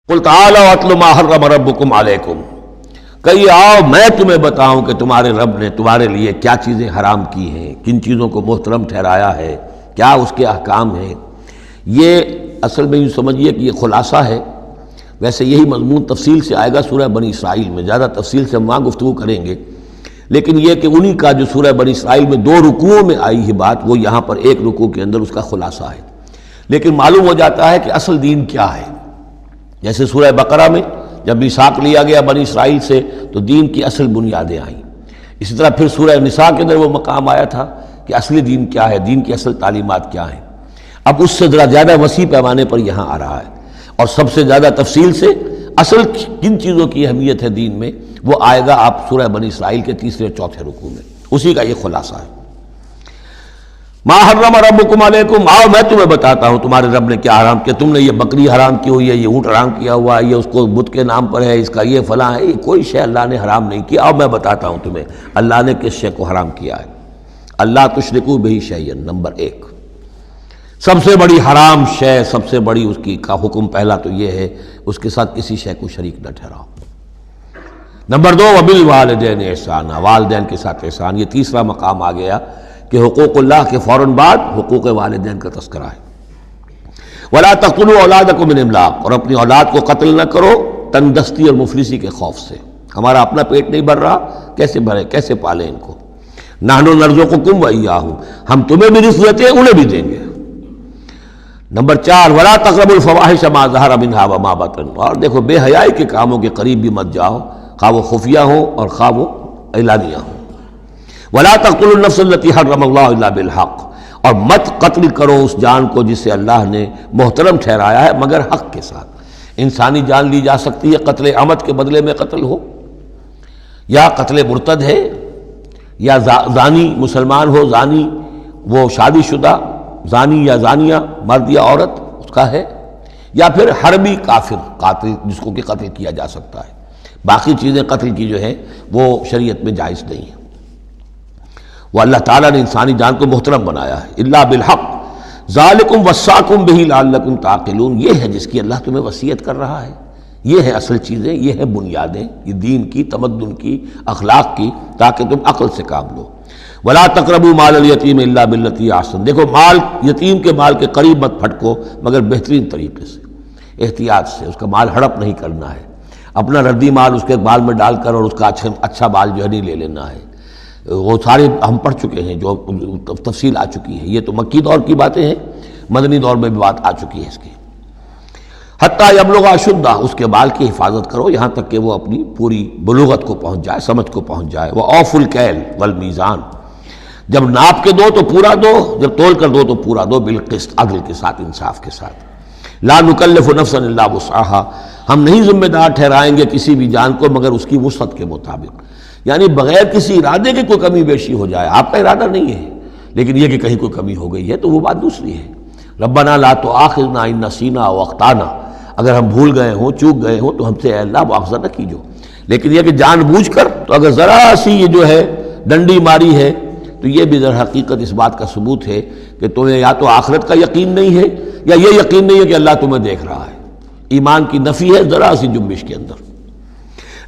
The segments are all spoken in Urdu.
قل تعالوا اتل ما حرم ربکم علیکم، کہیے آؤ میں تمہیں بتاؤں کہ تمہارے رب نے تمہارے لیے کیا چیزیں حرام کی ہیں، کن چیزوں کو محترم ٹھہرایا ہے، کیا اس کے احکام ہیں۔ یہ اصل میں یوں سمجھیے کہ یہ خلاصہ ہے۔ ویسے یہی مضمون تفصیل سے آئے گا سورہ بنی اسرائیل میں، زیادہ تفصیل سے ہم وہاں گفتگو کریں گے، لیکن یہ کہ انہی کا جو سورہ بنی اسرائیل میں 2 رکوعوں میں آئی ہے بات، وہ یہاں پر 1 رکوع کے اندر اس کا خلاصہ ہے۔ لیکن معلوم ہو جاتا ہے کہ اصل دین کیا ہے۔ جیسے سورہ بقرہ میں جب میثاق لیا گیا بنی اسرائیل سے تو دین کی اصل بنیادیں آئیں، اسی طرح پھر سورہ نساء کے اندر وہ مقام آیا تھا کہ اصلی دین کیا ہے، دین کی اصل تعلیمات کیا ہیں۔ اب اس سے ذرا زیادہ وسیع پیمانے پر یہاں آ رہا ہے، اور سب سے زیادہ تفصیل سے اصل کن چیزوں کی اہمیت ہے دین میں وہ آئے گا آپ سورہ بنی اسرائیل کے 3 اور 4 رکوع میں، اسی کا یہ خلاصہ ہے۔ ما حرم ربکم علیکم، آؤ میں تمہیں بتاتا ہوں تمہارے رب نے کیا حرام کیا۔ تم نے یہ بکری حرام کی ہوئی ہے، یہ اونٹ حرام کیا ہوا ہے، یہ اس کو بت کے نام پر ہے، اس کا یہ فلاں ہے، یہ کوئی شے اللہ نے حرام نہیں کیا۔ آؤ میں بتاتا ہوں تمہیں اللہ نے کس شے کو حرام کیا ہے۔ اللہ تشرکوا بہ شیئا، نمبر 1 سب سے بڑی حرام شے، سب سے بڑی اس کی کا حکم پہلا تو یہ ہے اس کے ساتھ کسی شے کو شریک نہ ٹھہراؤ۔ نمبر 2 وبالوالدین احسانا، والدین کے ساتھ احسان۔ یہ تیسرا مقام آ گیا کہ حقوق اللہ کے فوراً بعد حقوق والدین کا تذکرہ ہے۔ ولا تقتلوا اولادکم من املاق، اور اپنی اولاد کو قتل نہ کرو تنگدستی اور مفلسی کے خوف سے۔ ہمارا اپنا پیٹ نہیں بھر رہا، کیسے بھرے، کیسے پالیں ان کو۔ نحن نرزقکم وایاہم، ہم تمہیں بھی رزق دیتے ہیں، انہیں بھی دیں گے۔ نمبر 4 ولا تقربوا الفواحش ما ظہر منها وما بطن، اور دیکھو بے حیائی کے کاموں کے قریب بھی مت جاؤ، خواہ وہ خفیہ ہوں اور خواہ وہ اعلانیہ ہوں۔ ولا تقتلوا النفس التي حرم الله الا بالحق، اور مت قتل کرو اس جان کو جسے اللہ نے محترم ٹھہرایا ہے مگر حق کے ساتھ۔ انسانی جان لی جا سکتی ہے قتل عمد کے بدلے میں قتل ہو، یا قتل مرتد ہے، یا زانی مسلمان ہو، زانی وہ شادی شدہ زانی یا زانیہ مرد یا عورت اس کا ہے، یا پھر حربی کافر قاتل جس کو کہ قتل کیا جا سکتا ہے۔ باقی چیزیں قتل کی جو ہیں وہ شریعت میں جائز نہیں ہیں۔ وہ اللہ تعالیٰ نے انسانی جان کو محترم بنایا ہے۔ الا بالحق ذالکم وصاکم بہ لعلکم تعقلون، یہ ہے جس کی اللہ تمہیں وصیت کر رہا ہے۔ یہ ہے اصل چیزیں، یہ ہے بنیادیں، یہ دین کی، تمدن کی، اخلاق کی، تاکہ تم عقل سے کام لو۔ ولا تقربوا مال الیتیم الا بالتی احسن، دیکھو مال یتیم کے مال کے قریب مت پھٹکو مگر بہترین طریقے سے، احتیاط سے۔ اس کا مال ہڑپ نہیں کرنا ہے، اپنا ردی مال اس کے بال میں ڈال کر اور اس کا اچھا مال جو ہے نہیں لے لینا ہے۔ وہ سارے ہم پڑھ چکے ہیں، جو تفصیل آ چکی ہے۔ یہ تو مکی دور کی باتیں ہیں، مدنی دور میں بھی بات آ چکی ہے اس کی۔ حتیٰ یبلغ اشدہ، اس کے بال کی حفاظت کرو یہاں تک کہ وہ اپنی پوری بلوغت کو پہنچ جائے، سمجھ کو پہنچ جائے۔ وَأَوْفُوا الْكَيْلَ وَالْمِيزَانَ، جب ناپ کے دو تو پورا دو، جب تول کر دو تو پورا دو، بالقسط، عدل کے ساتھ، انصاف کے ساتھ۔ لا نکلف نفسا الا وسعها، ہم نہیں ذمہ دار ٹھہرائیں گے کسی بھی جان کو مگر اس کی وسعت کے مطابق، یعنی بغیر کسی ارادے کے کوئی کمی بیشی ہو جائے، آپ کا ارادہ نہیں ہے لیکن یہ کہ کہیں کوئی کمی ہو گئی ہے تو وہ بات دوسری ہے۔ ربنا لا تؤاخذنا ان نسینا او اخطانا، اگر ہم بھول گئے ہوں، چوک گئے ہوں تو ہم سے اے اللہ مؤاخذہ نہ کیجو۔ لیکن یہ کہ جان بوجھ کر، تو اگر ذرا سی یہ جو ہے ڈنڈی ماری ہے تو یہ بھی در حقیقت اس بات کا ثبوت ہے کہ تمہیں یا تو آخرت کا یقین نہیں ہے یا یہ یقین نہیں ہے کہ اللہ تمہیں دیکھ رہا ہے۔ ایمان کی نفی ہے ذرا سی جنبش کے اندر۔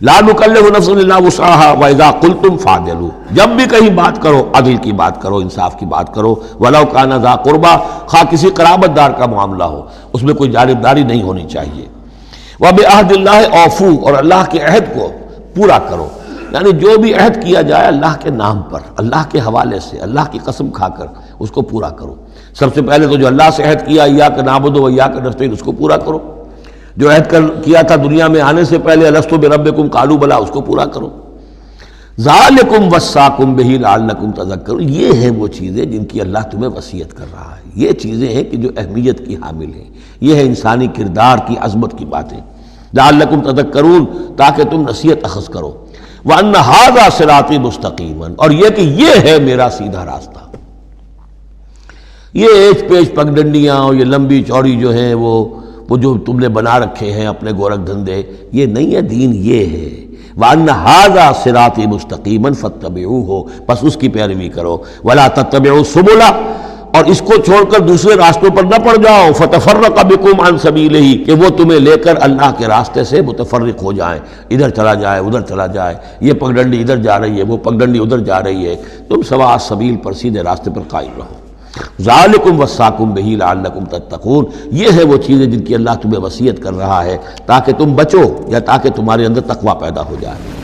لا نکلف نفسا الا وسعها واذا قلتم فاعدلوا، جب بھی کہیں بات کرو عدل کی بات کرو، انصاف کی بات کرو۔ ولو کان ذا قربى، خواہ کسی قرابت دار کا معاملہ ہو، اس میں کوئی جانبداری نہیں ہونی چاہیے۔ وبعہد اللہ اوفوا، اور اللہ کے عہد کو پورا کرو، یعنی جو بھی عہد کیا جائے اللہ کے نام پر، اللہ کے حوالے سے، اللہ کی قسم کھا کر اس کو پورا کرو۔ سب سے پہلے تو جو اللہ سے عہد کیا ایاک نعبد و ایاک نستعین، اس کو پورا کرو۔ جو عہد کیا تھا دنیا میں آنے سے پہلے الستو بربکم قالوا بلی، اس کو پورا کرو۔ ذالکم وصاکم بہ لعلکم تذکرون، یہ ہیں وہ چیزیں جن کی اللہ تمہیں وصیت کر رہا ہے۔ یہ چیزیں ہیں کہ جو اہمیت کی حامل ہیں، یہ ہے انسانی کردار کی عظمت کی باتیں۔ لعلکم تذکرون، تاکہ تم نصیحت اخذ کرو۔ وَأَنَّ هَذَا صِرَاطِي مُسْتَقِيمًا، اور یہ کہ یہ ہے میرا سیدھا راستہ۔ یہ ایچ پیچ پگڈنڈیاں اور یہ لمبی چوڑی جو ہیں وہ جو تم نے بنا رکھے ہیں اپنے گورکھ دھندے، یہ نہیں ہے دین، یہ ہے۔ وَأَنَّ هَذَا صِرَاطِي مُسْتَقِيمًا فَاتَّبِعُوهُ، بس اس کی پیروی کرو۔ وَلَا تَتَّبِعُوا السُّبُلَ، اور اس کو چھوڑ کر دوسرے راستوں پر نہ پڑ جاؤ، فتفرق بکم عن سبیلہ، کہ وہ تمہیں لے کر اللہ کے راستے سے متفرق ہو جائیں، ادھر چلا جائے ادھر چلا جائے، یہ پگڈنڈی ادھر جا رہی ہے وہ پگڈنڈی ادھر جا رہی ہے، تم سواء السبیل پر سیدھے راستے پر قائم رہو۔ ذالکم وصاکم بہ لعلکم تتقون، یہ ہے وہ چیزیں جن کی اللہ تمہیں وصیت کر رہا ہے تاکہ تم بچو یا تاکہ تمہارے اندر تقوی پیدا ہو جائے۔